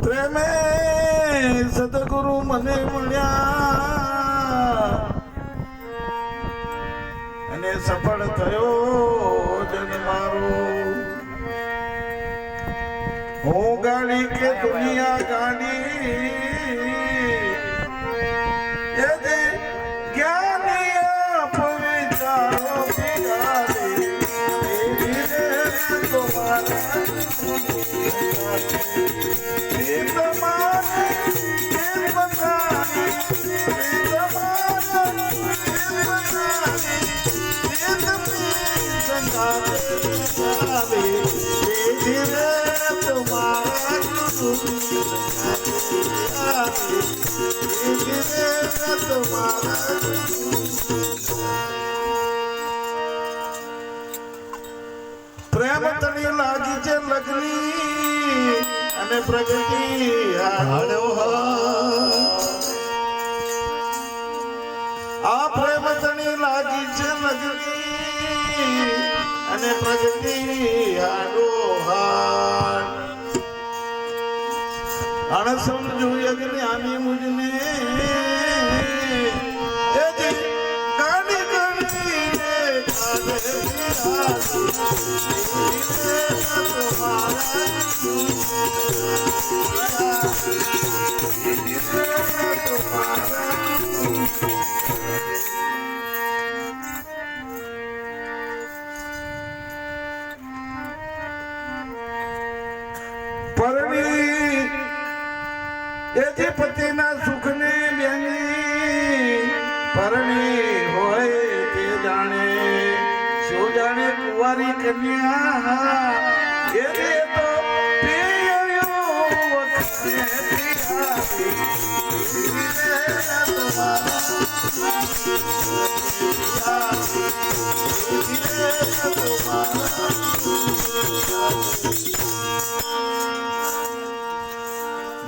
પ્રેમે સદગુરુ મને મળ્યા અને સફળ થયો જન મારો. હું ગાડી કે દુનિયા ગાડી એ જે જ્ઞાની વિચારો પ્રેમ તણી લાગી છે લગની અને પ્રગતિ આ પ્રેમ તણી લાગી છે લગની અને પ્રગતિ હાડો હાડ અણ સમજુ યજ્ઞાની મુજને ગાડી ગણી પરણી એ જે પતિના સુખને બેની પરણી હોય તે જાણે શું જાણે કુંવારી કન્યા એ જે તો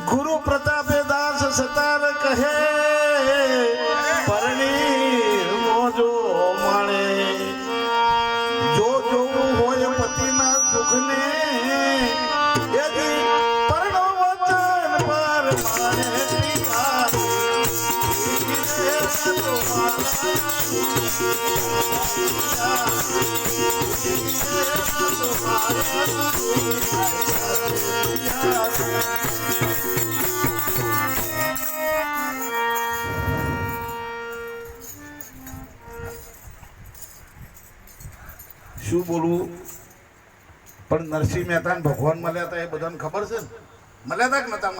ગુરુ પ્રતાપે દાસ સતાર કહે પરણી મોજો માણે જો જોવું હોય પતિના સુખને પરણો વચન પર માણે શું બોલવું પણ નરસિંહ મહેતા ભગવાન મળ્યા હતા એ બધાને ખબર છે ને મળ્યા હતા કે નતા?